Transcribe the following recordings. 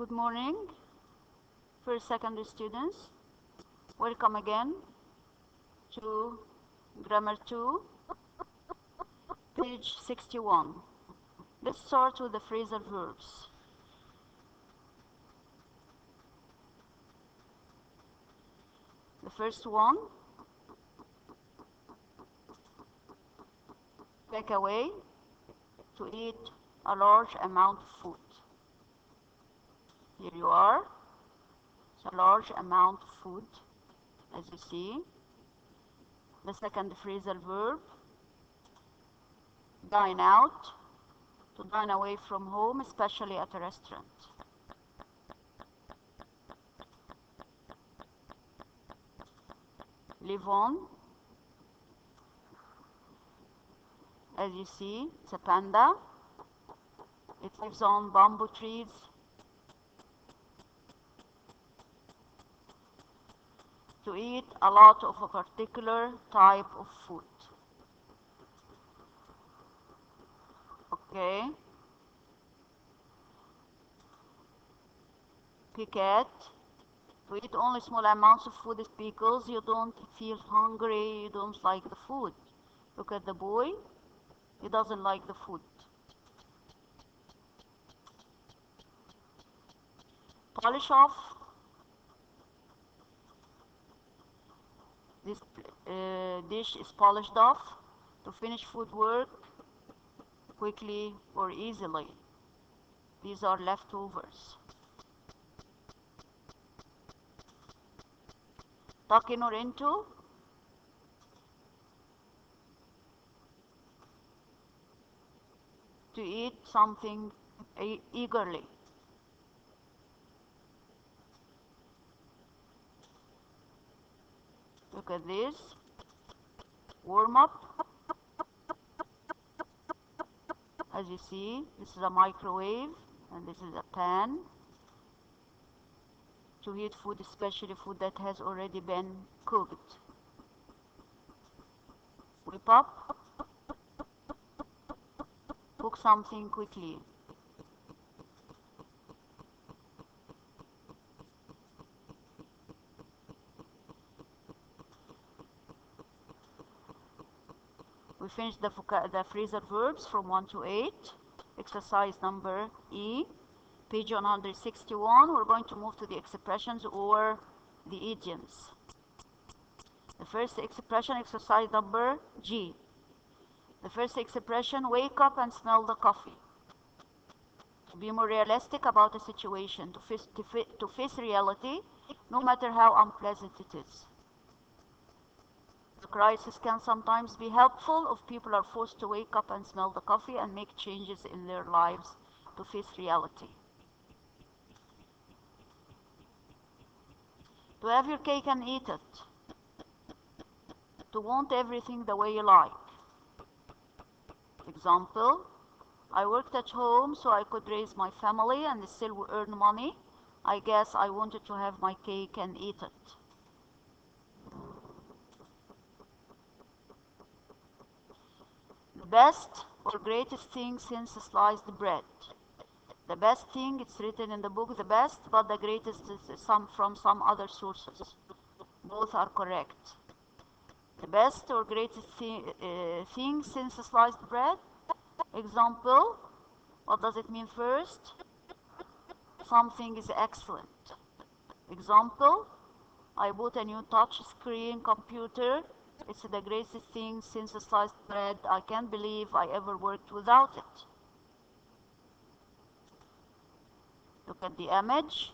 Good morning, first secondary students. Welcome again to Grammar 2, page 61. Let's start with the phrasal verbs. The first one, take away, to eat a large amount of food. Here you are. It's a large amount of food, as you see. The second phrasal verb, dine out, to dine away from home, especially at a restaurant. Live on. As you see, it's a panda. It lives on bamboo trees. To eat a lot of a particular type of food. Okay. Piquet. To eat only small amounts of food is because you don't feel hungry, you don't like the food. Look at the boy. He doesn't like the food. Polish off. This dish is polished off. To finish food work quickly or easily. These are leftovers. Tuck in or into. To eat something eagerly. Look at this. Warm up. As you see, this is a microwave and this is a pan. To heat food, especially food that has already been cooked. Whip up. Cook something quickly. We finished the phrasal verbs from 1 to 8. Exercise number E. Page 161, we're going to move to the expressions or the idioms. The first expression, exercise number G. The first expression, wake up and smell the coffee. To be more realistic about a situation, to face reality, no matter how unpleasant it is. The crisis can sometimes be helpful if people are forced to wake up and smell the coffee and make changes in their lives to face reality. To have your cake and eat it. To want everything the way you like. Example, I worked at home so I could raise my family and still earn money. I guess I wanted to have my cake and eat it. The best or greatest thing since sliced bread. The best thing, it's written in the book, the best, but the greatest is from some other sources. Both are correct. The best or greatest thing since sliced bread. Example, what does it mean first? Something is excellent. Example, I bought a new touch screen computer. It's the greatest thing since sliced bread. I can't believe I ever worked without it. Look at the image.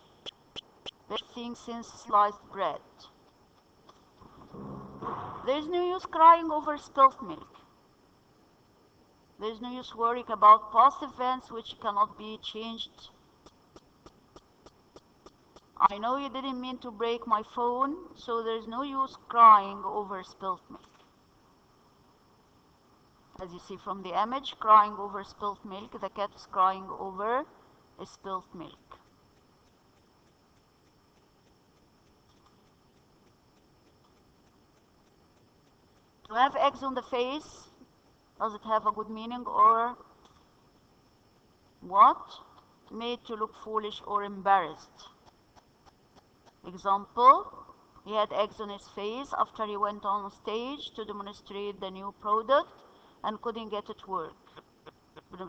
Best thing since sliced bread. There's no use crying over spilt milk. There's no use worrying about past events which cannot be changed. I know you didn't mean to break my phone, so there's no use crying over spilt milk. As you see from the image, crying over spilt milk, the cat is crying over spilt milk. To have eggs on the face, does it have a good meaning or what? made to look foolish or embarrassed. Example, he had eggs on his face after he went on stage to demonstrate the new product and couldn't get it to work.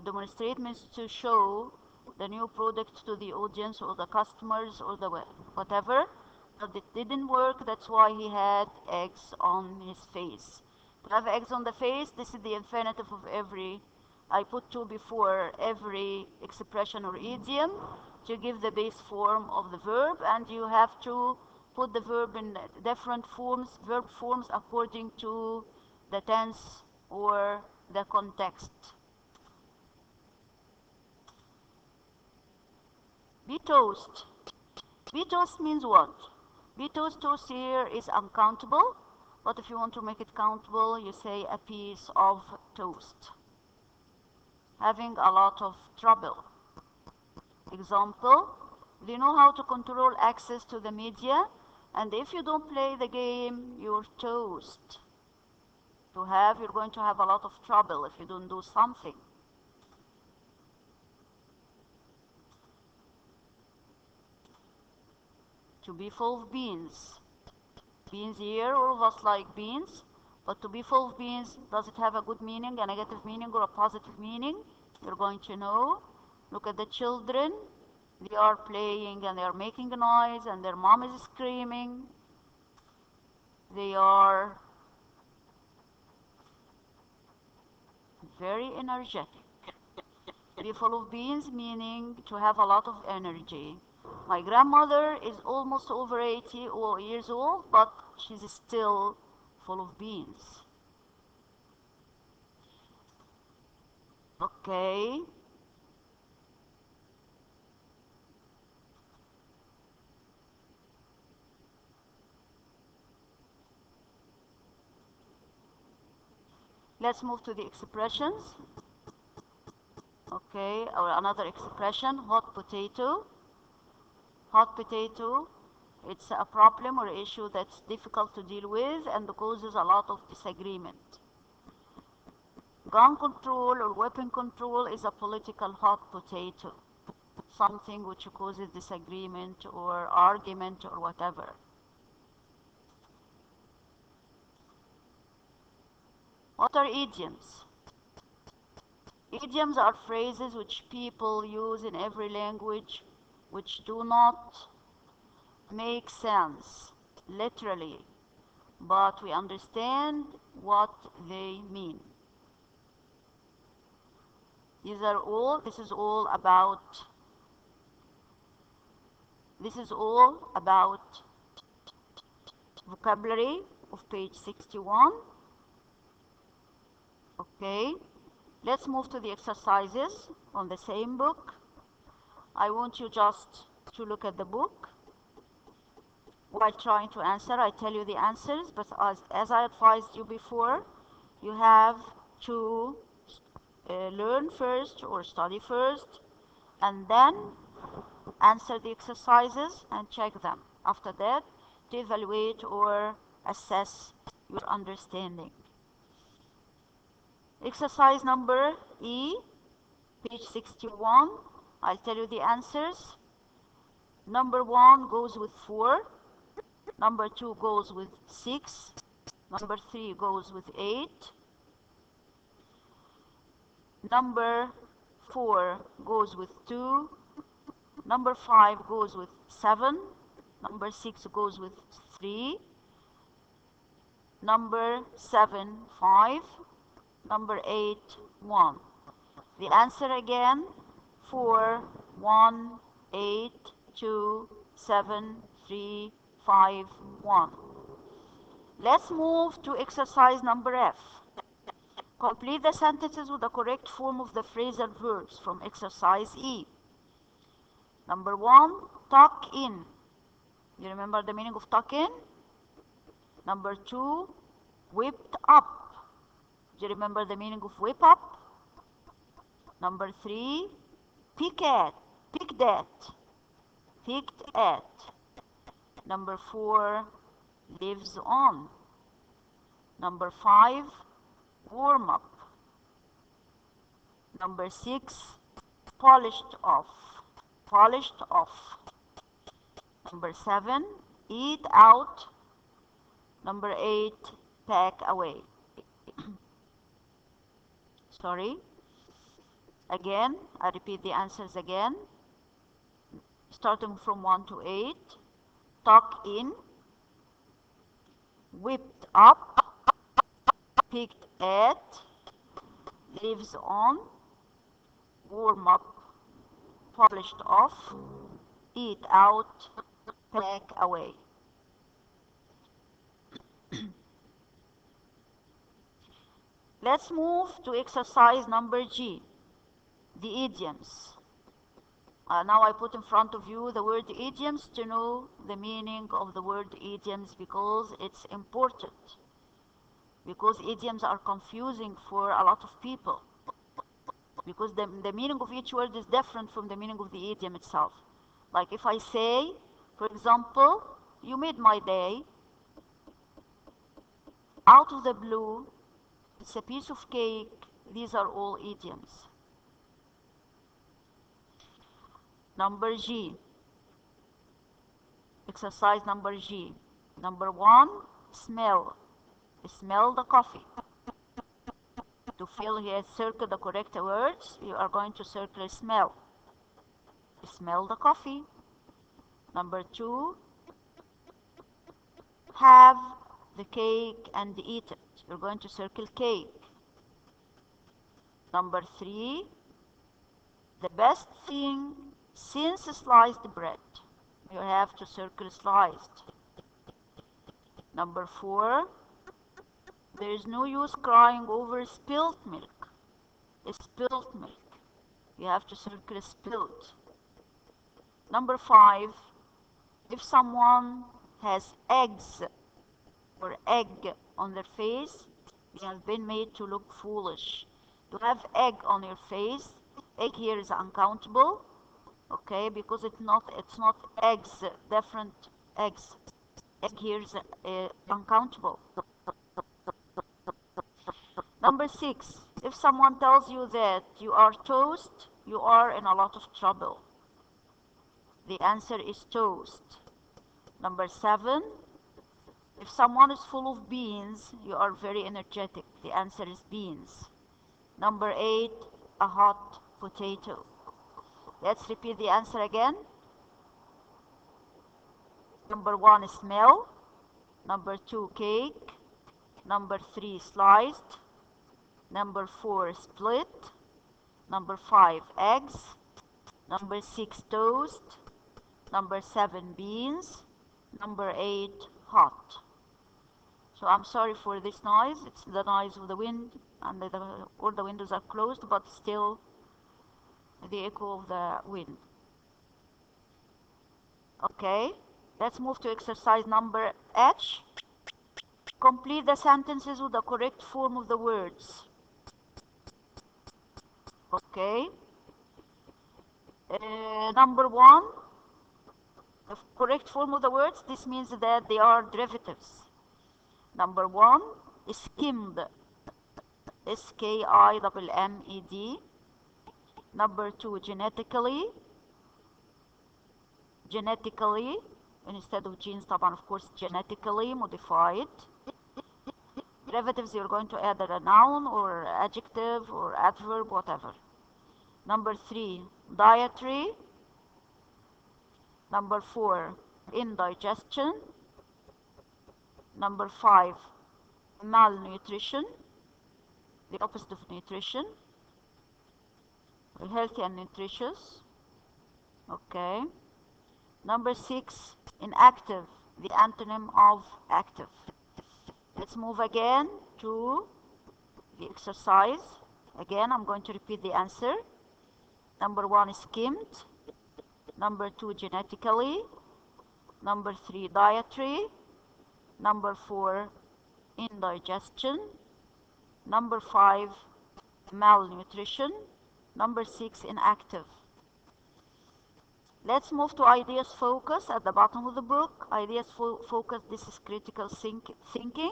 Demonstrate means to show the new product to the audience or the customers or the whatever, but it didn't work. That's why he had eggs on his face. To have eggs on the face, this is the infinitive of every, I put to before every expression or idiom to give the base form of the verb, and you have to put the verb in different forms, verb forms, according to the tense or the context. Be toast. Be toast means what? Be toast here is uncountable, but if you want to make it countable, you say a piece of toast. Having a lot of trouble. Example, do you know how to control access to the media? And if you don't play the game, you're toast. You're going to have a lot of trouble if you don't do something. To be full of beans. Beans here, all of us like beans, but to be full of beans, does it have a good meaning, a negative meaning, or a positive meaning? You're going to know. Look at the children. They are playing and they are making a noise and their mom is screaming. They are very energetic. Be full of beans meaning to have a lot of energy. My grandmother is almost over 80 years old, but she's still full of beans. Okay. Let's move to the expressions. Okay, or another expression, hot potato. Hot potato, it's a problem or issue that's difficult to deal with and causes a lot of disagreement. Gun control or weapon control is a political hot potato, something which causes disagreement or argument or whatever. What are idioms? Idioms are phrases which people use in every language which do not make sense literally, but we understand what they mean. This is all about vocabulary of page 61. Okay, let's move to the exercises on the same book. I want you just to look at the book while trying to answer. I tell you the answers, but as I advised you before, you have to learn first or study first and then answer the exercises and check them after that to evaluate or assess your understanding. Exercise number E, page 61. I'll tell you the answers. Number 1 goes with 4. Number 2 goes with 6. Number 3 goes with 8. Number 4 goes with 2. Number 5 goes with 7. Number 6 goes with 3. Number 7, 5. Number 8, 1. The answer again, 4, 1, 8, 2, 7, 3, 5, 1. Let's move to exercise number F. Complete the sentences with the correct form of the phrasal verbs from exercise E. Number 1, tuck in. You remember the meaning of tuck in? Number 2, whipped up. Do you remember the meaning of whip up? Number 3, picked at. Picked at. Number 4, lives on. Number 5, warm up. Number 6, polished off. polished off. Number 7, eat out. Number 8, pack away. Sorry. Again, I repeat the answers again. Starting from 1 to 8. Tuck in, whipped up, picked at, leaves on, warm up, polished off, eat out, pack away. Let's move to exercise number G, the idioms. Now I put in front of you the word idioms to know the meaning of the word idioms, because it's important. Because idioms are confusing for a lot of people. Because the meaning of each word is different from the meaning of the idiom itself. Like if I say, for example, you made my day, out of the blue, it's a piece of cake, these are all idioms. Number G. Exercise number G. Number 1, smell. Smell the coffee. To fill here, circle the correct words, you are going to circle smell. Smell the coffee. Number 2, have the cake and eat it. You're going to circle cake. Number 3, the best thing since sliced bread. You have to circle sliced. Number 4, there is no use crying over spilt milk. Spilt milk. You have to circle spilt. Number 5, if someone has eggs or egg on their face, they have been made to look foolish. To have egg on your face, egg here is uncountable, okay, because it's not eggs, different eggs. Egg here is uncountable. Number 6, if someone tells you that you are toast, you are in a lot of trouble. The answer is toast. Number 7, if someone is full of beans, you are very energetic. The answer is beans. Number 8, a hot potato. Let's repeat the answer again. Number 1, smell. Number 2, cake. Number 3, sliced. Number 4, split. Number 5, eggs. Number 6, toast. Number 7, beans. Number 8, hot. So I'm sorry for this noise. It's the noise of the wind, and all the windows are closed, but still the echo of the wind. Okay, let's move to exercise number H. Complete the sentences with the correct form of the words. Okay. Number 1, the correct form of the words, this means that they are derivatives. Number 1, skimmed. S-K-I-M-M-E-D. Number 2, genetically. Genetically, instead of genes, طبعا, of course, genetically modified. Derivatives, you're going to add a noun or adjective or adverb, whatever. Number 3, dietary. Number 4, indigestion. Number 5, malnutrition, the opposite of nutrition. Healthy and nutritious. Okay. Number 6, inactive, the antonym of active. Let's move again to the exercise. Again, I'm going to repeat the answer. Number 1, skimmed. Number 2, genetically. Number 3, dietary. Number 4, indigestion. Number 5, malnutrition. Number 6, inactive. Let's move to ideas focus at the bottom of the book. Ideas focus, this is critical thinking,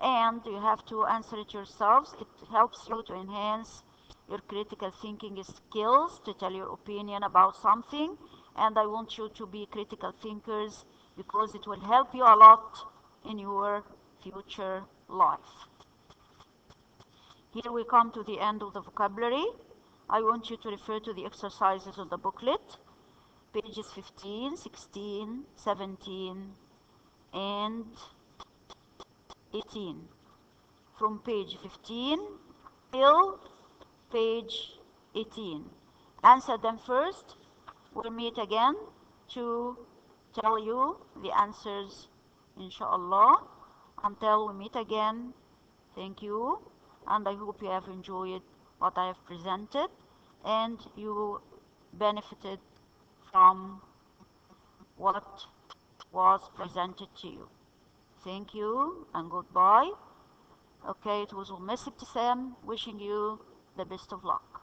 and you have to answer it yourselves. It helps you to enhance your critical thinking skills to tell your opinion about something, and I want you to be critical thinkers because it will help you a lot in your future life. Here we come to the end of the vocabulary. I want you to refer to the exercises of the booklet, pages 15, 16, 17, and 18. From page 15 till page 18. Answer them first. We'll meet again to tell you the answers, inshallah. Until we meet again, thank you, and I hope you have enjoyed what I have presented and you benefited from what was presented to you. Thank you and goodbye. Okay, it was Miss Ibtisam wishing you the best of luck.